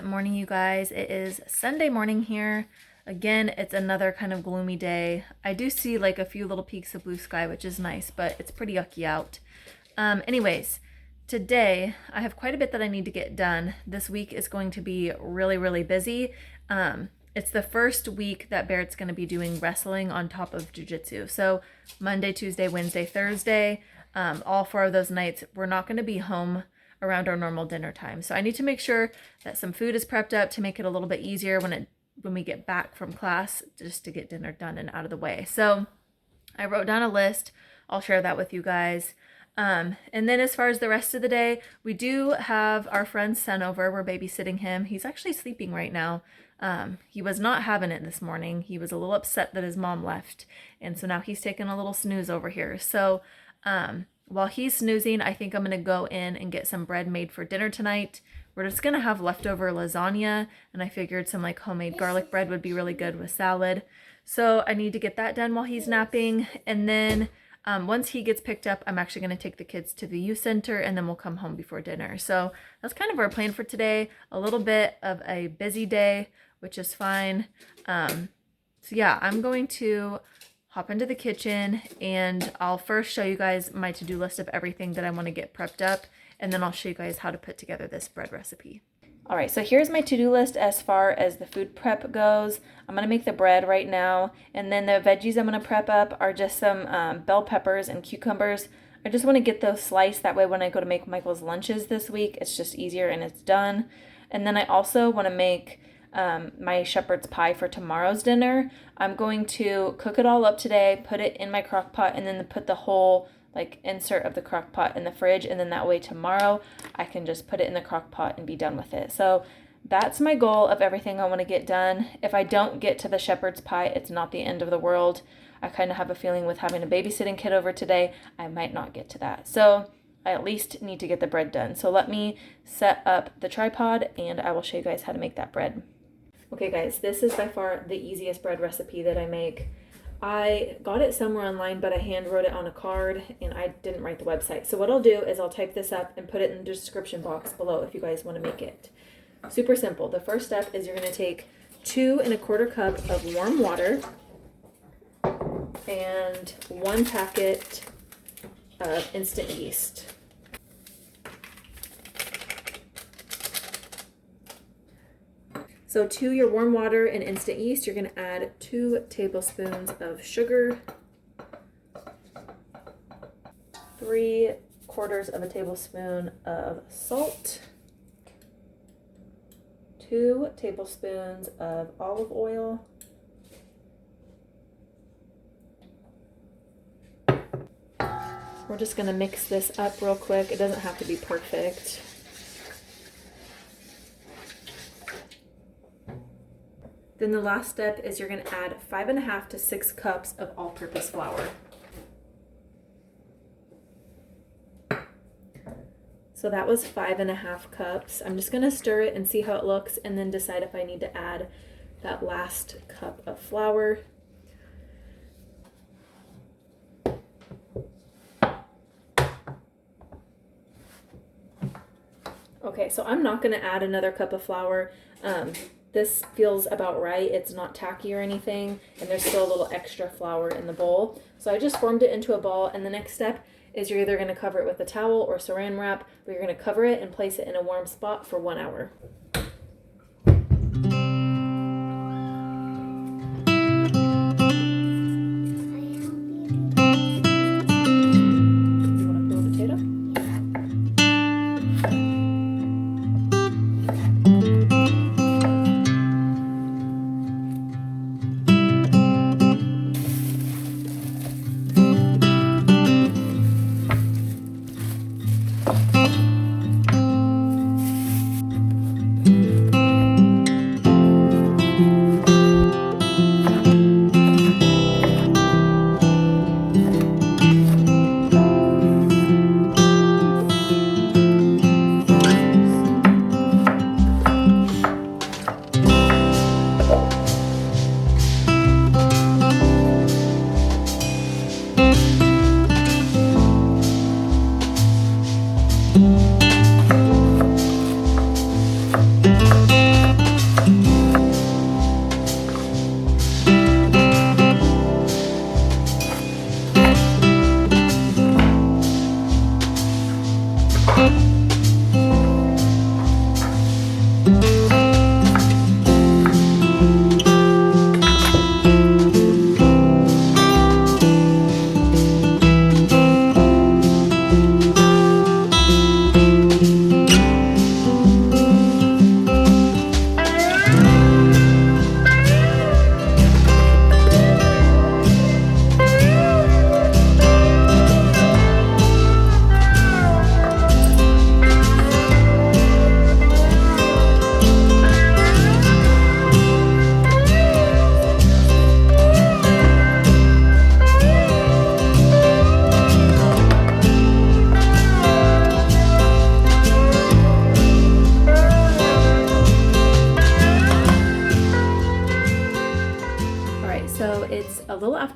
Good morning, you guys. It is Sunday morning here. Again, it's another kind of gloomy day. I do see like a few little peaks of blue sky, which is nice, but it's pretty yucky out. Anyways, today I have quite a bit that I need to get done. This week is going to be really busy. It's the first week that Barrett's going to be doing wrestling on top of jiu-jitsu. So Monday, Tuesday, Wednesday, Thursday, all 4 of those nights, we're not going to be home around our normal dinner time. So I need to make sure that some food is prepped up to make it a little bit easier when we get back from class, just to get dinner done and out of the way. So I wrote down a list. I'll share that with you guys. And then as far as the rest of the day, we do have our friend's son over. We're babysitting him. He's actually sleeping right now. He was not having it this morning. He was a little upset that his mom left. And so now he's taking a little snooze over here. So, while he's snoozing, I think I'm going to go in and get some bread made for dinner tonight. We're just going to have leftover lasagna, and I figured some like homemade garlic bread would be really good with salad. So I need to get that done while he's napping. And then once he gets picked up, I'm actually going to take the kids to the youth center, and then we'll come home before dinner. So that's kind of our plan for today. A little bit of a busy day, which is fine. So yeah, I'm going to hop into the kitchen, and I'll first show you guys my to-do list of everything that I want to get prepped up, and then I'll show you guys how to put together this bread recipe. All right, so here's my to-do list as far as the food prep goes. I'm going to make the bread right now, and then the veggies I'm going to prep up are just some bell peppers and cucumbers. I just want to get those sliced, that way when I go to make Michael's lunches this week, it's just easier and it's done. And then I also want to make my shepherd's pie for tomorrow's dinner. I'm going to cook it all up today, put it in my crock pot, and then put the whole like insert of the crock pot in the fridge, and then that way tomorrow I can just put it in the crock pot and be done with it. So that's my goal of everything I want to get done. If I don't get to the shepherd's pie, it's not the end of the world. I kind of have a feeling with having a babysitting kid over today, I might not get to that. So I at least need to get the bread done. So let me set up the tripod, and I will show you guys how to make that bread. Okay guys, this is by far the easiest bread recipe that I make. I got it somewhere online, but I hand wrote it on a card, and I didn't write the website. So what I'll do is I'll type this up and put it in the description box below if you guys want to make it. Super simple. The first step is you're going to take 2 1/4 cups of warm water and 1 packet of instant yeast. So to your warm water and instant yeast, you're going to add 2 tablespoons of sugar, 3/4 of a tablespoon of salt, 2 tablespoons of olive oil, we're just going to mix this up real quick. It doesn't have to be perfect. Then the last step is you're going to add 5.5 to 6 cups of all-purpose flour. So that was 5.5 cups. I'm just going to stir it and see how it looks, and then decide if I need to add that last cup of flour. Okay, so I'm not going to add another cup of flour. This feels about right. It's not tacky or anything, and there's still a little extra flour in the bowl. So I just formed it into a ball, and the next step is you're either going to cover it with a towel or saran wrap, but you're going to cover it and place it in a warm spot for 1 hour.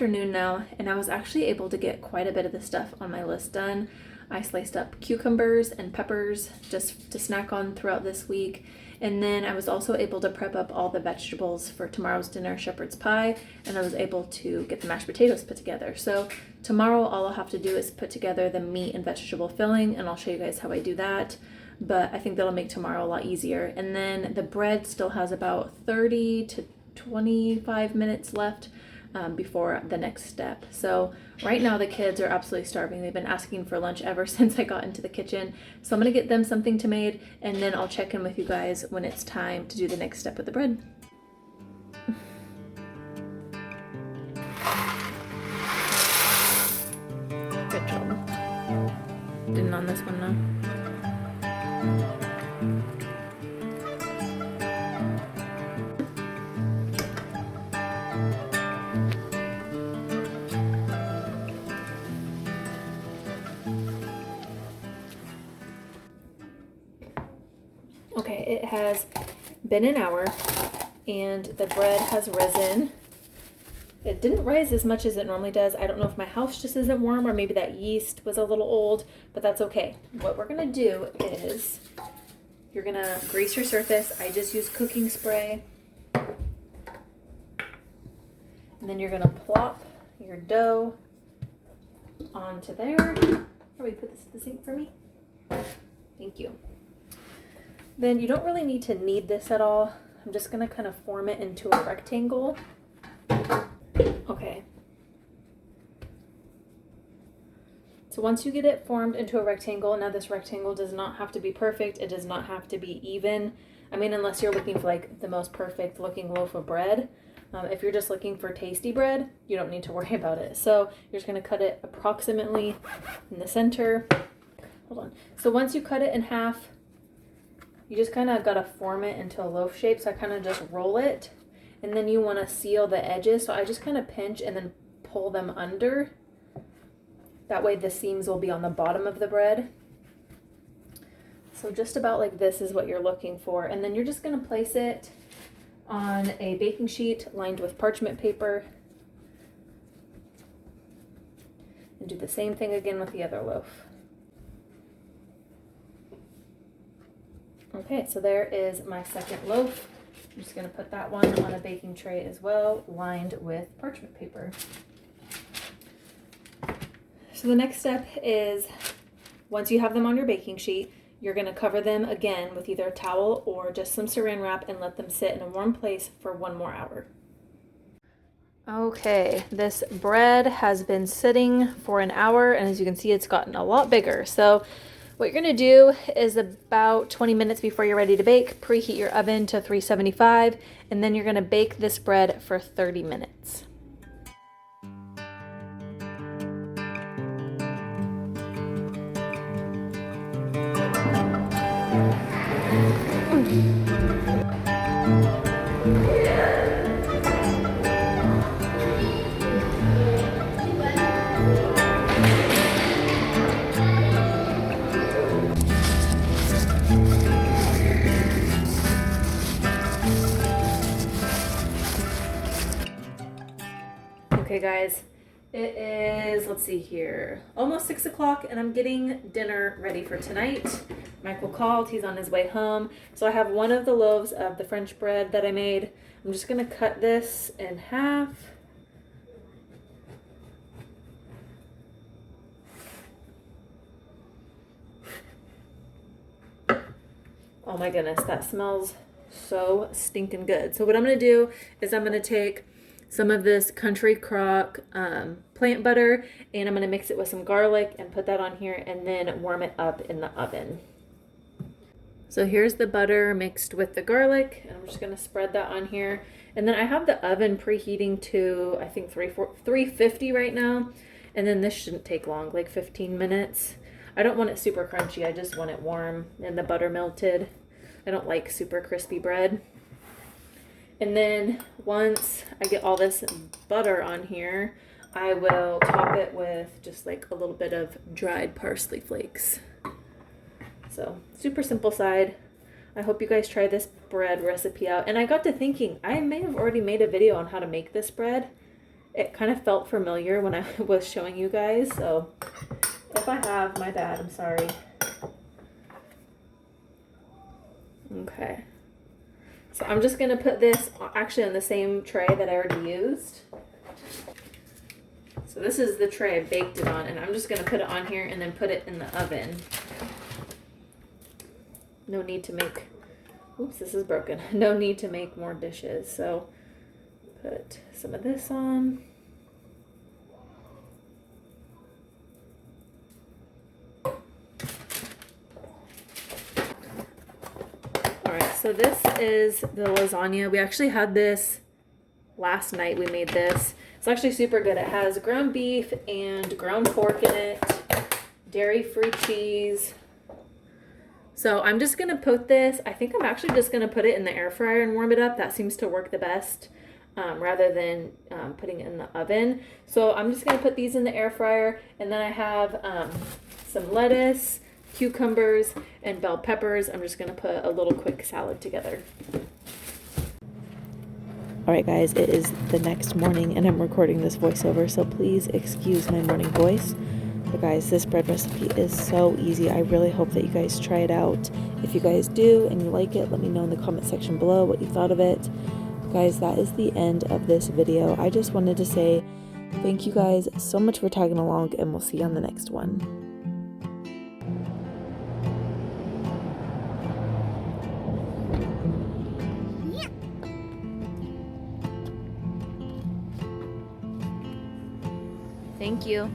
afternoon now, and I was actually able to get quite a bit of the stuff on my list done. I sliced up cucumbers and peppers just to snack on throughout this week. And then I was also able to prep up all the vegetables for tomorrow's dinner, shepherd's pie, and I was able to get the mashed potatoes put together. So tomorrow all I'll have to do is put together the meat and vegetable filling, and I'll show you guys how I do that. But I think that'll make tomorrow a lot easier. And then the bread still has about 30 to 25 minutes left before the next step. So right now the kids are absolutely starving. They've been asking for lunch ever since I got into the kitchen. So I'm gonna get them something to make, and then I'll check in with you guys when it's time to do the next step with the bread. Good job. Didn't on this one though. Okay, it has been an hour and the bread has risen. It didn't rise as much as it normally does. I don't know if my house just isn't warm or maybe that yeast was a little old, but that's okay. What we're gonna do is you're gonna grease your surface. I just use cooking spray. And then you're gonna plop your dough onto there. Probably put this in the sink for me. Thank you. Then you don't really need to knead this at all. I'm just gonna kind of form it into a rectangle. Okay. So once you get it formed into a rectangle, now this rectangle does not have to be perfect. It does not have to be even. I mean, unless you're looking for like the most perfect looking loaf of bread. If you're just looking for tasty bread, you don't need to worry about it. So you're just gonna cut it approximately in the center. Hold on. So once you cut it in half, you just kind of got to form it into a loaf shape. So I kind of just roll it, and then you want to seal the edges. So I just kind of pinch and then pull them under. That way the seams will be on the bottom of the bread. So just about like this is what you're looking for. And then you're just going to place it on a baking sheet lined with parchment paper. And do the same thing again with the other loaf. Okay, so there is my second loaf. I'm just going to put that one on a baking tray as well, lined with parchment paper. So the next step is, once you have them on your baking sheet, you're going to cover them again with either a towel or just some saran wrap and let them sit in a warm place for 1 more hour. Okay, this bread has been sitting for an hour, and as you can see, it's gotten a lot bigger. So what you're going to do is about 20 minutes before you're ready to bake, preheat your oven to 375, and then you're going to bake this bread for 30 minutes. Okay guys, it is, let's see here, almost 6 o'clock, and I'm getting dinner ready for tonight. Michael called, he's on his way home. So I have one of the loaves of the French bread that I made. I'm just gonna cut this in half. Oh my goodness, that smells so stinking good. So what I'm gonna do is I'm gonna take some of this Country Crock plant butter, and I'm gonna mix it with some garlic and put that on here and then warm it up in the oven. So here's the butter mixed with the garlic, and I'm just gonna spread that on here. And then I have the oven preheating to, I think 350 right now. And then this shouldn't take long, like 15 minutes. I don't want it super crunchy, I just want it warm and the butter melted. I don't like super crispy bread. And then once I get all this butter on here, I will top it with just like a little bit of dried parsley flakes. So super simple side. I hope you guys try this bread recipe out. And I got to thinking, I may have already made a video on how to make this bread. it kind of felt familiar when I was showing you guys. So if I have, my bad, I'm sorry. Okay. So I'm just gonna put this actually on the same tray that I already used. So this is the tray I baked it on, and I'm just gonna put it on here and then put it in the oven. No need to make, oops, this is broken. No need to make more dishes. So put some of this on. So this is the lasagna. We actually had this last night. We made this. It's actually super good. It has ground beef and ground pork in it, dairy-free cheese. So I'm just gonna put this, I think I'm actually just gonna put it in the air fryer and warm it up. That seems to work the best rather than putting it in the oven. So I'm just gonna put these in the air fryer, and then I have some lettuce, cucumbers, and bell peppers. I'm just gonna put a little quick salad together. Alright guys, it is the next morning and I'm recording this voiceover, so please excuse my morning voice. But guys, this bread recipe is so easy. I really hope that you guys try it out. If you guys do and you like it, let me know in the comment section below what you thought of it. Guys, that is the end of this video. I just wanted to say thank you guys so much for tagging along, and we'll see you on the next one. Thank you.